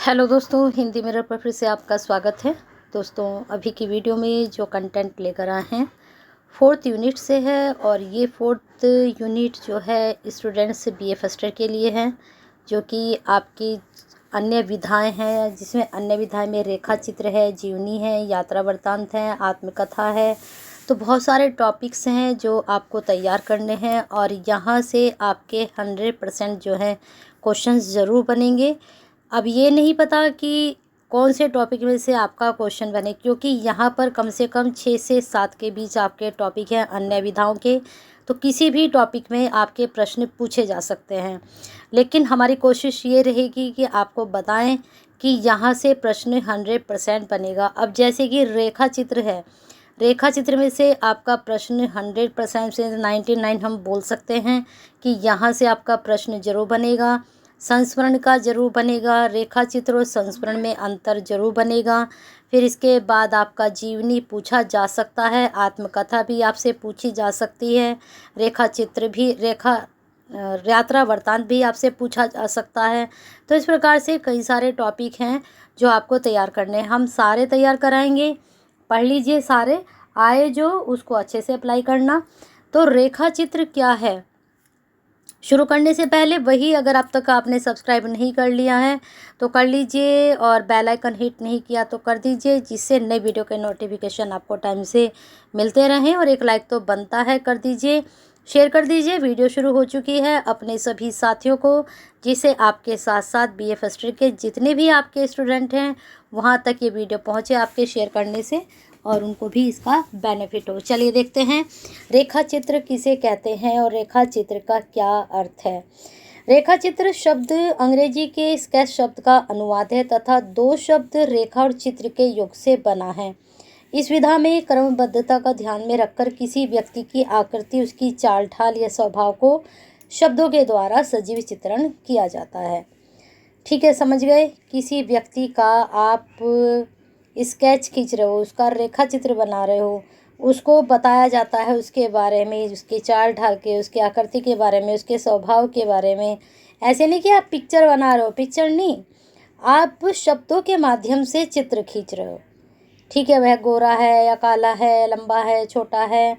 Hello दोस्तों, Hindi mirror पर फिर से आपका स्वागत है। दोस्तों, अभी की वीडियो में जो कंटेंट लेकर आए हैं 4th यूनिट से है और ये 4th यूनिट जो है स्टूडेंट्स बीए फर्स्ट ईयर के लिए है, जो कि आपकी अन्य विधाएं हैं, जिसमें अन्य विधाएं में रेखा चित्र है, जीवनी है, यात्रा वृत्तांत है, आत्मकथा है। तो बहुत सारे टॉपिक्स हैं जो आपको तैयार करने हैं और यहाँ से आपके 100% जो है क्वेश्चंस ज़रूर बनेंगे। अब ये नहीं पता कि कौन से टॉपिक में से आपका क्वेश्चन बने, क्योंकि यहाँ पर कम से कम 6 से 7 के बीच आपके टॉपिक हैं अन्य विधाओं के। तो किसी भी टॉपिक में आपके प्रश्न पूछे जा सकते हैं, लेकिन हमारी कोशिश ये रहेगी कि आपको बताएं कि यहाँ से प्रश्न 100% बनेगा। अब जैसे कि रेखा चित्र है, रेखा चित्र में से आपका प्रश्न 100% से 99 हम बोल सकते हैं कि यहाँ से आपका प्रश्न जरूर बनेगा। संस्मरण का जरूर बनेगा, रेखा चित्र और संस्मरण में अंतर जरूर बनेगा। फिर इसके बाद आपका जीवनी पूछा जा सकता है, आत्मकथा भी आपसे पूछी जा सकती है, रेखा चित्र भी, यात्रा वृत्तांत भी आपसे पूछा जा सकता है। तो इस प्रकार से कई सारे टॉपिक हैं जो आपको तैयार करने हैं। हम सारे तैयार कराएंगे, पढ़ लीजिए सारे, आए जो उसको अच्छे से अप्लाई करना। तो रेखा चित्र क्या है, शुरू करने से पहले वही, अगर अब तक आपने सब्सक्राइब नहीं कर लिया है तो कर लीजिए और बेल आइकन हिट नहीं किया तो कर दीजिए, जिससे नई वीडियो के नोटिफिकेशन आपको टाइम से मिलते रहें। और एक लाइक तो बनता है, कर दीजिए, शेयर कर दीजिए। वीडियो शुरू हो चुकी है अपने सभी साथियों को, जिसे आपके साथ साथ बीए फर्स्ट ईयर के जितने भी आपके स्टूडेंट हैं वहाँ तक ये वीडियो पहुँचे आपके शेयर करने से, और उनको भी इसका बेनिफिट हो। चलिए देखते हैं रेखा चित्र किसे कहते हैं और रेखा चित्र का क्या अर्थ है। रेखा चित्र शब्द अंग्रेजी के स्केच शब्द का अनुवाद है तथा दो शब्द रेखा और चित्र के योग से बना है। इस विधा में क्रमबद्धता का ध्यान में रखकर किसी व्यक्ति की आकृति, उसकी चाल ढाल या स्वभाव को शब्दों के द्वारा सजीव चित्रण किया जाता है। ठीक है, समझ गए। किसी व्यक्ति का आप स्केच खींच रहे हो, उसका रेखा चित्र बना रहे हो, उसको बताया जाता है उसके बारे में, उसके चाल ढाल के, उसके आकृति के बारे में, उसके स्वभाव के बारे में। ऐसे नहीं कि आप पिक्चर बना रहे हो, पिक्चर नहीं, आप शब्दों के माध्यम से चित्र खींच रहे हो। ठीक है, वह गोरा है या काला है, लंबा है, छोटा है,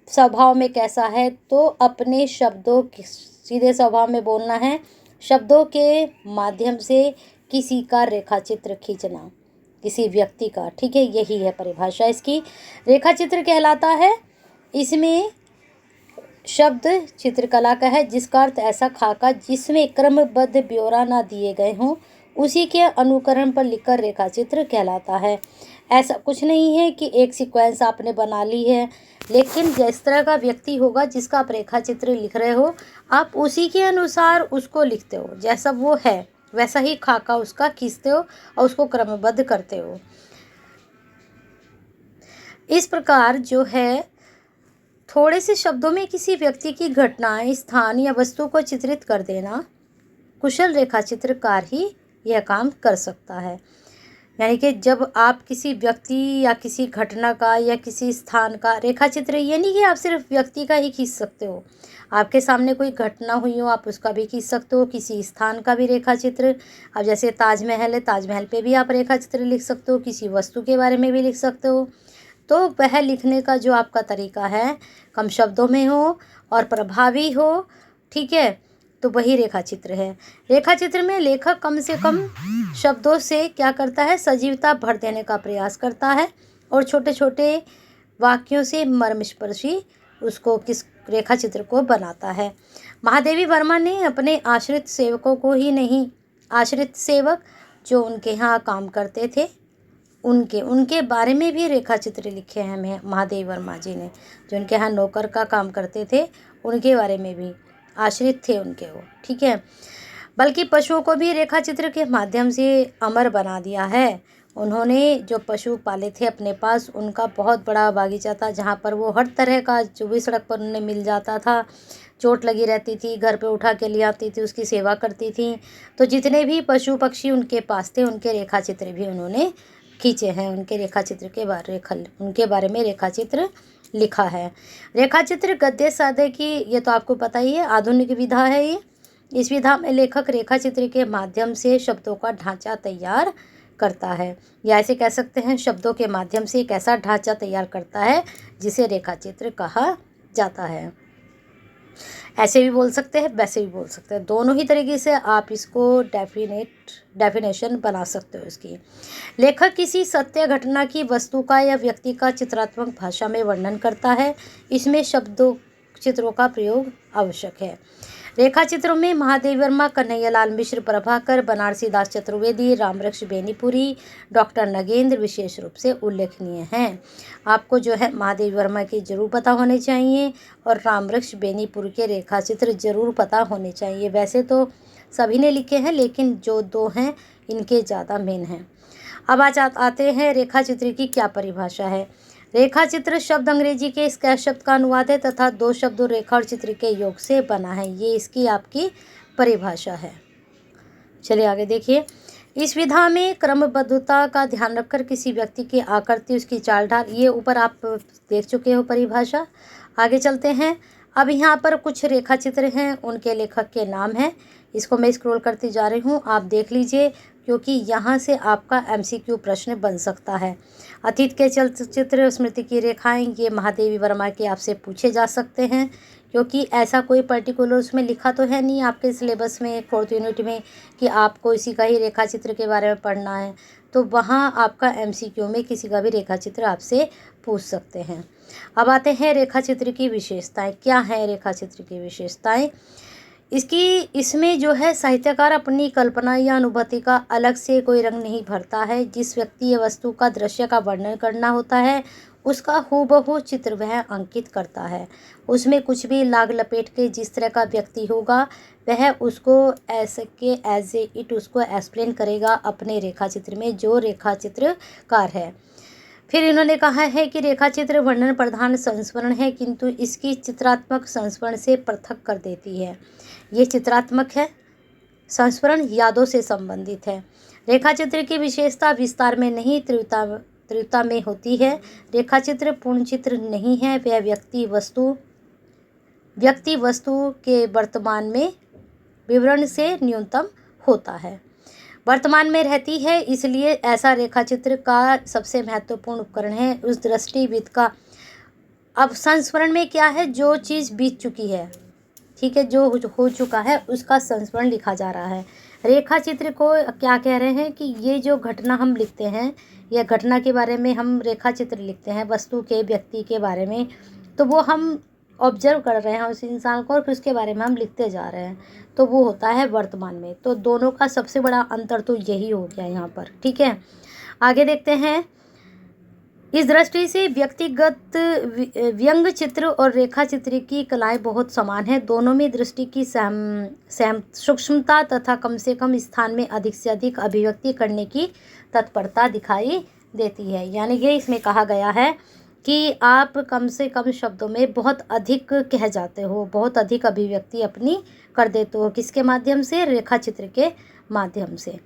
स्वभाव में कैसा है, तो अपने शब्दों सीधे स्वभाव में बोलना है, शब्दों के माध्यम से किसी का रेखा चित्र खींचना, किसी व्यक्ति का। ठीक है, यही है परिभाषा इसकी, रेखा चित्र कहलाता है। इसमें शब्द चित्रकला का है, जिसका अर्थ ऐसा खाका जिसमें क्रमबद्ध ब्यौरा ना दिए गए हों, उसी के अनुकरण पर लिखकर रेखा चित्र कहलाता है। ऐसा कुछ नहीं है कि एक सीक्वेंस आपने बना ली है, लेकिन जिस तरह का व्यक्ति होगा जिसका आप रेखा चित्र लिख रहे हो, आप उसी के अनुसार उसको लिखते हो, जैसा वो है वैसा ही खाका उसका खींचते हो और उसको क्रमबद्ध करते हो। इस प्रकार जो है, थोड़े से शब्दों में किसी व्यक्ति की घटनाएं, स्थान या वस्तु को चित्रित कर देना, कुशल रेखा चित्रकार ही यह काम कर सकता है। यानी कि जब आप किसी व्यक्ति या किसी घटना का या किसी स्थान का रेखा चित्र, ये नहीं कि आप सिर्फ व्यक्ति का ही खींच सकते हो, आपके सामने कोई घटना हुई हो आप उसका भी खींच सकते हो, किसी स्थान का भी रेखा चित्र। अब जैसे ताजमहल है, ताजमहल पे भी आप रेखा चित्र लिख सकते हो, किसी वस्तु के बारे में भी लिख सकते हो। तो वह लिखने का जो आपका तरीका है कम शब्दों में हो और प्रभावी हो, ठीक है, तो वही रेखा चित्र है। रेखा चित्र में लेखक कम से कम शब्दों से क्या करता है, सजीवता भर देने का प्रयास करता है और छोटे छोटे वाक्यों से मर्मस्पर्शी उसको, किस रेखा चित्र को बनाता है। महादेवी वर्मा ने अपने आश्रित सेवकों को ही नहीं, आश्रित सेवक जो उनके यहाँ काम करते थे उनके बारे में भी रेखा चित्र लिखे हैं महादेवी वर्मा जी ने। जो उनके यहाँ नौकर का काम करते थे उनके बारे में भी, आश्रित थे उनके वो, ठीक है। बल्कि पशुओं को भी रेखा चित्र के माध्यम से अमर बना दिया है। उन्होंने जो पशु पाले थे अपने पास, उनका बहुत बड़ा बागीचा था, जहाँ पर वो हर तरह का जो भी सड़क पर उन्हें मिल जाता था, चोट लगी रहती थी, घर पे उठा के ले आती थी, उसकी सेवा करती थी। तो जितने भी पशु पक्षी उनके पास थे, उनके रेखा चित्र भी उन्होंने खींचे हैं, उनके बारे में रेखा चित्र लिखा है। रेखा चित्र गद्य साध्य की, ये तो आपको पता ही है, आधुनिक विधा है ये, इस विधा में लेखक रेखा चित्र के माध्यम से शब्दों का ढांचा तैयार करता है, या ऐसे कह सकते हैं शब्दों के माध्यम से एक ऐसा ढांचा तैयार करता है जिसे रेखा चित्र कहा जाता है। ऐसे भी बोल सकते हैं, वैसे भी बोल सकते हैं, दोनों ही तरीके से आप इसको डेफिनेशन बना सकते हो इसकी। लेखक किसी सत्य घटना की, वस्तु का या व्यक्ति का चित्रात्मक भाषा में वर्णन करता है। इसमें शब्दों चित्रों का प्रयोग आवश्यक है। रेखा चित्रों में महादेव वर्मा, कन्हैयालाल मिश्र, प्रभाकर, बनारसी दास चतुर्वेदी, रामवृक्ष बेनीपुरी, डॉक्टर नगेंद्र विशेष रूप से उल्लेखनीय हैं। आपको जो है महादेव वर्मा के जरूर पता होने चाहिए और रामवृक्ष बेनीपुरी के रेखा चित्र जरूर पता होने चाहिए। वैसे तो सभी ने लिखे हैं, लेकिन जो दो हैं इनके ज़्यादा मेन हैं। अब आज आते हैं रेखा चित्र की क्या परिभाषा है। रेखा चित्र शब्द अंग्रेजी के स्केच शब्द का अनुवाद है तथा दो शब्दों रेखा और चित्र के योग से बना है। ये इसकी आपकी परिभाषा है। चलिए आगे देखिए। इस विधा में क्रमबद्धता का ध्यान रखकर किसी व्यक्ति की आकृति, उसकी चाल ढाल, ये ऊपर आप देख चुके हो परिभाषा। आगे चलते हैं। अब यहाँ पर कुछ रेखा चित्र हैं, उनके लेखक के नाम हैं। इसको मैं स्क्रॉल करती जा रही हूँ, आप देख लीजिए, क्योंकि यहाँ से आपका MCQ प्रश्न बन सकता है। अतीत के चलचित्र, स्मृति की रेखाएं, ये महादेवी वर्मा के आपसे पूछे जा सकते हैं, क्योंकि ऐसा कोई पर्टिकुलर उसमें लिखा तो है नहीं आपके सिलेबस में 4th यूनिट में कि आपको इसी का ही रेखा चित्र के बारे में पढ़ना है। तो वहाँ आपका MCQ में किसी का भी रेखा चित्र आपसे पूछ सकते हैं। अब आते हैं रेखा चित्र की विशेषताएं। क्या है रेखा चित्र की विशेषताएं? इसमें जो है साहित्यकार अपनी कल्पना या अनुभूति का अलग से कोई रंग नहीं भरता है। जिस व्यक्ति या वस्तु का दृश्य का वर्णन करना होता है उसका हूबहू चित्र वह अंकित करता है। उसमें कुछ भी लाग लपेट के जिस तरह का व्यक्ति होगा वह उसको ऐसे के एज इट उसको एक्सप्लेन करेगा अपने रेखा चित्र में, जो रेखा चित्रकार है। फिर इन्होंने कहा है कि रेखा चित्र वर्णन प्रधान संस्मरण है, किंतु इसकी चित्रात्मक संस्मरण से पृथक कर देती है। ये चित्रात्मक है, संस्मरण यादों से संबंधित है। रेखा चित्र की विशेषता विस्तार में नहीं तीव्रता में होती है। रेखा चित्र पूर्ण चित्र नहीं है, वह व्यक्ति वस्तु के वर्तमान में विवरण से न्यूनतम होता है, वर्तमान में रहती है, इसलिए ऐसा रेखा चित्र का सबसे महत्वपूर्ण उपकरण है उस दृष्टिविद का। अब संस्मरण में क्या है, जो चीज़ बीत चुकी है, ठीक है, जो हो चुका है उसका संस्मरण लिखा जा रहा है। रेखा चित्र को क्या कह रहे हैं कि ये जो घटना हम लिखते हैं या घटना के बारे में हम रेखा चित्र लिखते हैं, वस्तु के, व्यक्ति के बारे में, तो वो हम ऑब्जर्व कर रहे हैं उस इंसान को और फिर उसके बारे में हम लिखते जा रहे हैं, तो वो होता है वर्तमान में। तो दोनों का सबसे बड़ा अंतर तो यही हो गया यहाँ पर, ठीक है। आगे देखते हैं। इस दृष्टि से व्यक्तिगत व्यंग चित्र और रेखा चित्र की कलाएं बहुत समान हैं। दोनों में दृष्टि की सूक्ष्मता तथा कम से कम स्थान में अधिक से अधिक अभिव्यक्ति करने की तत्परता दिखाई देती है। यानी कि इसमें कहा गया है कि आप कम से कम शब्दों में बहुत अधिक कह जाते हो, बहुत अधिक अभिव्यक्ति अपनी कर देते हो। किसके माध्यम से? रेखा चित्र के माध्यम से।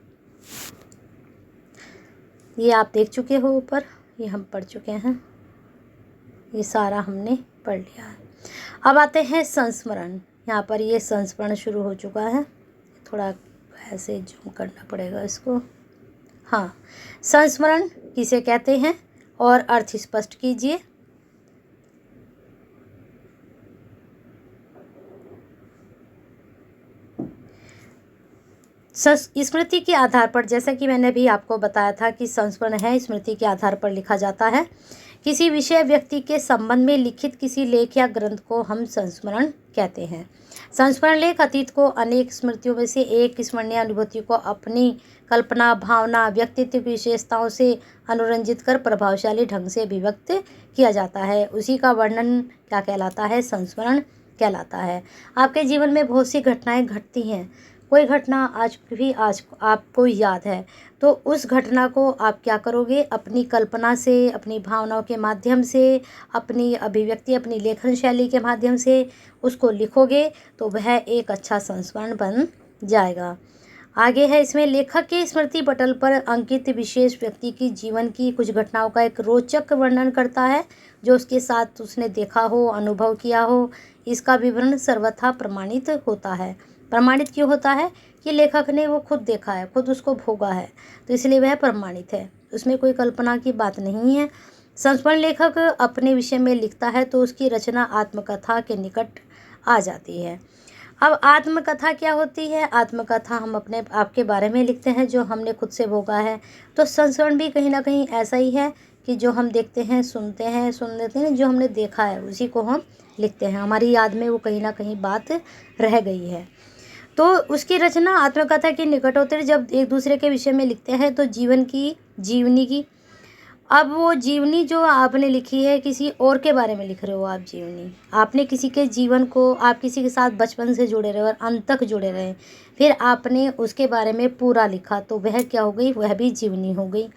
ये आप देख चुके हो ऊपर, ये हम पढ़ चुके हैं, ये सारा हमने पढ़ लिया है। अब आते हैं संस्मरण। यहाँ पर ये संस्मरण शुरू हो चुका है, थोड़ा ऐसे जूम करना पड़ेगा इसको। हाँ, संस्मरण किसे कहते हैं और अर्थ स्पष्ट कीजिए। स्मृति के आधार पर, जैसा कि मैंने भी आपको बताया था कि संस्मरण है स्मृति के आधार पर लिखा जाता है। किसी विषय व्यक्ति के संबंध में लिखित किसी लेख या ग्रंथ को हम संस्मरण कहते हैं। संस्मरण लेख अतीत को अनेक स्मृतियों में से एक स्मरणीय अनुभूति को अपनी कल्पना, भावना, व्यक्तित्व की विशेषताओं से अनुरंजित कर प्रभावशाली ढंग से अभिव्यक्त किया जाता है। उसी का वर्णन क्या कहलाता है? संस्मरण कहलाता है। आपके जीवन में बहुत सी घटनाएं घटती हैं, कोई घटना आज आपको याद है, तो उस घटना को आप क्या करोगे? अपनी कल्पना से, अपनी भावनाओं के माध्यम से, अपनी अभिव्यक्ति, अपनी लेखन शैली के माध्यम से उसको लिखोगे तो वह एक अच्छा संस्मरण बन जाएगा। आगे है इसमें, लेखक के स्मृति पटल पर अंकित विशेष व्यक्ति की जीवन की कुछ घटनाओं का एक रोचक वर्णन करता है, जो उसके साथ उसने देखा हो, अनुभव किया हो। इसका विवरण सर्वथा प्रमाणित होता है, प्रमाणित क्यों होता है कि लेखक ने वो खुद देखा है, खुद उसको भोगा है, तो इसलिए वह प्रमाणित है, उसमें कोई कल्पना की बात नहीं है। संस्मरण लेखक अपने विषय में लिखता है तो उसकी रचना आत्मकथा के निकट आ जाती है। अब आत्मकथा क्या होती है? आत्मकथा हम अपने आप के बारे में लिखते हैं जो हमने खुद से भोगा है। तो संस्मरण भी कहीं ना कहीं ऐसा ही है कि जो हम देखते हैं, सुन लेते हैं, जो हमने देखा है उसी को हम लिखते हैं, हमारी याद में वो कहीं ना कहीं बात रह गई है। तो उसकी रचना आत्मकथा के निकट होते हैं। जब एक दूसरे के विषय में लिखते हैं तो जीवन की, जीवनी की, अब वो जीवनी जो आपने लिखी है, किसी और के बारे में लिख रहे हो आप जीवनी, आपने किसी के जीवन को, आप किसी के साथ बचपन से जुड़े रहे और अंत तक जुड़े रहे, फिर आपने उसके बारे में पूरा लिखा, तो वह क्या हो गई? वह भी जीवनी हो गई।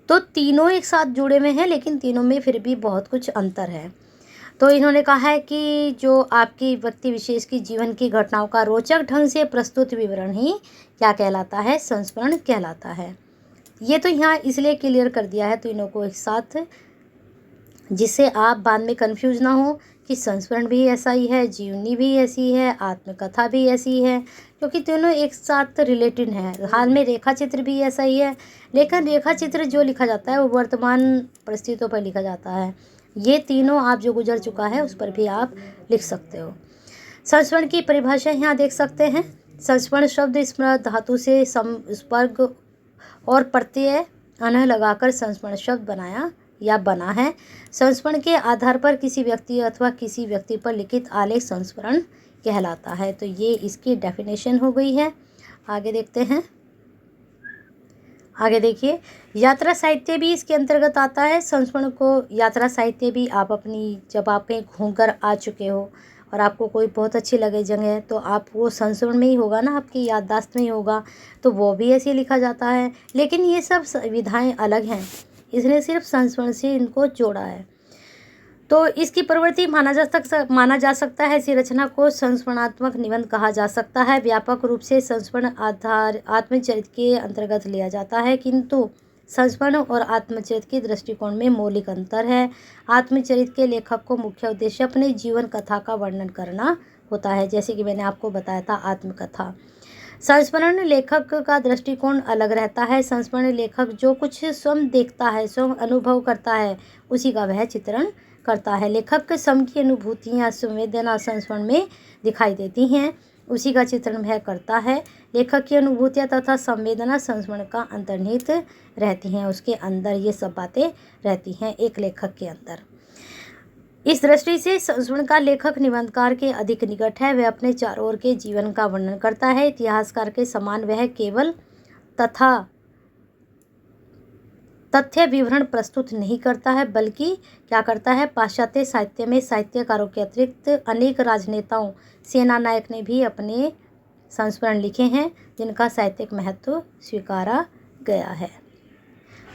तो तीनों एक साथ जुड़े हुए हैं, लेकिन तीनों में फिर भी बहुत कुछ अंतर है। तो इन्होंने कहा है कि जो आपकी व्यक्ति विशेष की जीवन की घटनाओं का रोचक ढंग से प्रस्तुत विवरण ही क्या कहलाता है? संस्मरण कहलाता है। ये तो यहाँ इसलिए क्लियर कर दिया है तीनों को एक साथ, जिससे आप बाद में कंफ्यूज ना हो कि संस्मरण भी ऐसा ही है, जीवनी भी ऐसी है, आत्मकथा भी ऐसी है, क्योंकि तीनों एक साथ रिलेटेड हैं। हाल में रेखा चित्र भी ऐसा ही है, लेकिन रेखा चित्र जो लिखा जाता है वो वर्तमान परिस्थितियों पर लिखा जाता है। ये तीनों आप जो गुजर चुका है उस पर भी आप लिख सकते हो। संस्मरण की परिभाषा यहाँ देख सकते हैं। संस्मरण शब्द स्मृत धातु से संपर्क और प्रत्यय अनह लगाकर संस्मरण शब्द बनाया या बना है। संस्मरण के आधार पर किसी व्यक्ति अथवा किसी व्यक्ति पर लिखित आलेख संस्मरण कहलाता है। तो ये इसकी डेफिनेशन हो गई है। आगे देखते हैं। आगे देखिए, यात्रा साहित्य भी इसके अंतर्गत आता है। संस्मरण को यात्रा साहित्य भी आप अपनी, जब आप कहीं घूमकर आ चुके हो और आपको कोई बहुत अच्छी लगे जगह, तो आप वो संस्मरण में ही होगा ना, आपकी याददाश्त में ही होगा, तो वो भी ऐसे लिखा जाता है। लेकिन ये सब विधाएं अलग हैं, इसने सिर्फ संस्मरण से इनको जोड़ा है। तो इसकी प्रवृत्ति माना जा सकता है। ऐसी रचना को संस्मरणात्मक निबंध कहा जा सकता है। व्यापक रूप से संस्मरण आधार आत्मचरित के अंतर्गत लिया जाता है, किंतु संस्मरण और आत्मचरित के दृष्टिकोण में मौलिक अंतर है। आत्मचरित के लेखक को मुख्य उद्देश्य अपने जीवन कथा का वर्णन करना होता है, जैसे कि मैंने आपको बताया था आत्मकथा। संस्मरण लेखक का दृष्टिकोण अलग रहता है। संस्मरण लेखक जो कुछ स्वयं देखता है, स्वयं अनुभव करता है, उसी का वह चित्रण करता है। लेखक स्वयं की अनुभूतियाँ, संवेदना संस्मरण में दिखाई देती हैं, उसी का चित्रण वह करता है। लेखक की अनुभूतियाँ तथा संवेदना संस्मरण का अंतर्निहित रहती हैं, उसके अंदर ये सब बातें रहती हैं एक लेखक के अंदर। इस दृष्टि से संस्मरण का लेखक निबंधकार के अधिक निकट है। वह अपने चारों ओर के जीवन का वर्णन करता है। इतिहासकार के समान वह केवल तथ्य विवरण प्रस्तुत नहीं करता है, बल्कि क्या करता है? पाश्चात्य साहित्य में साहित्यकारों के अतिरिक्त अनेक राजनेताओं, सेना नायक ने भी अपने संस्मरण लिखे हैं, जिनका साहित्यिक महत्व स्वीकारा गया है।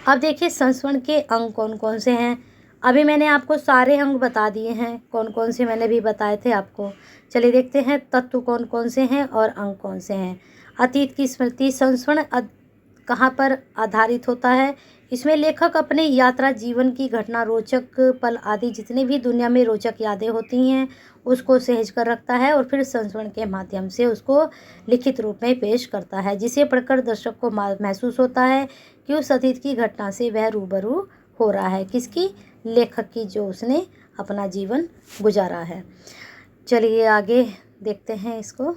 अब देखिए संस्मरण के अंग कौन कौन से हैं। अभी मैंने आपको सारे अंग बता दिए हैं, कौन कौन से मैंने भी बताए थे आपको। चलिए देखते हैं तत्व कौन कौन से हैं और अंग कौन से हैं। अतीत की स्मृति। संस्मरण कहाँ पर आधारित होता है? इसमें लेखक अपने यात्रा, जीवन की घटना, रोचक पल आदि जितने भी दुनिया में रोचक यादें होती हैं उसको सहेज कर रखता है और फिर संस्मरण के माध्यम से उसको लिखित रूप में पेश करता है, जिसे पढ़कर दर्शक को महसूस होता है कि उस अतीत की घटना से वह रूबरू हो रहा है। किसकी? लेखक की, जो उसने अपना जीवन गुजारा है। चलिए आगे देखते हैं इसको।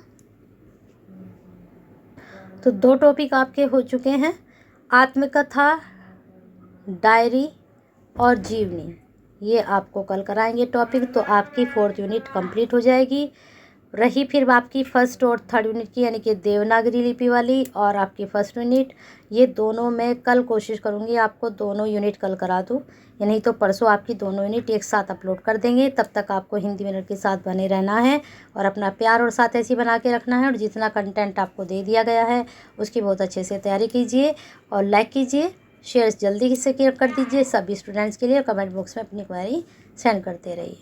तो 2 टॉपिक आपके हो चुके हैं, आत्मकथा, डायरी और जीवनी। ये आपको कल कराएंगे टॉपिक, तो आपकी 4th यूनिट कंप्लीट हो जाएगी। रही फिर आपकी 1st और 3rd यूनिट की, यानी कि देवनागरी लिपि वाली और आपकी 1st यूनिट, ये दोनों मैं कल कोशिश करूँगी आपको दोनों यूनिट कल करा दूँ, या नहीं तो परसों आपकी दोनों यूनिट एक साथ अपलोड कर देंगे। तब तक आपको हिंदी मिनट के साथ बने रहना है और अपना प्यार और साथ ऐसी बना के रखना है। और जितना कंटेंट आपको दे दिया गया है उसकी बहुत अच्छे से तैयारी कीजिए और लाइक कीजिए, शेयर जल्दी से कर दीजिए सभी स्टूडेंट्स के लिए। कमेंट बॉक्स में अपनी क्वेरी सेंड करते रहिए।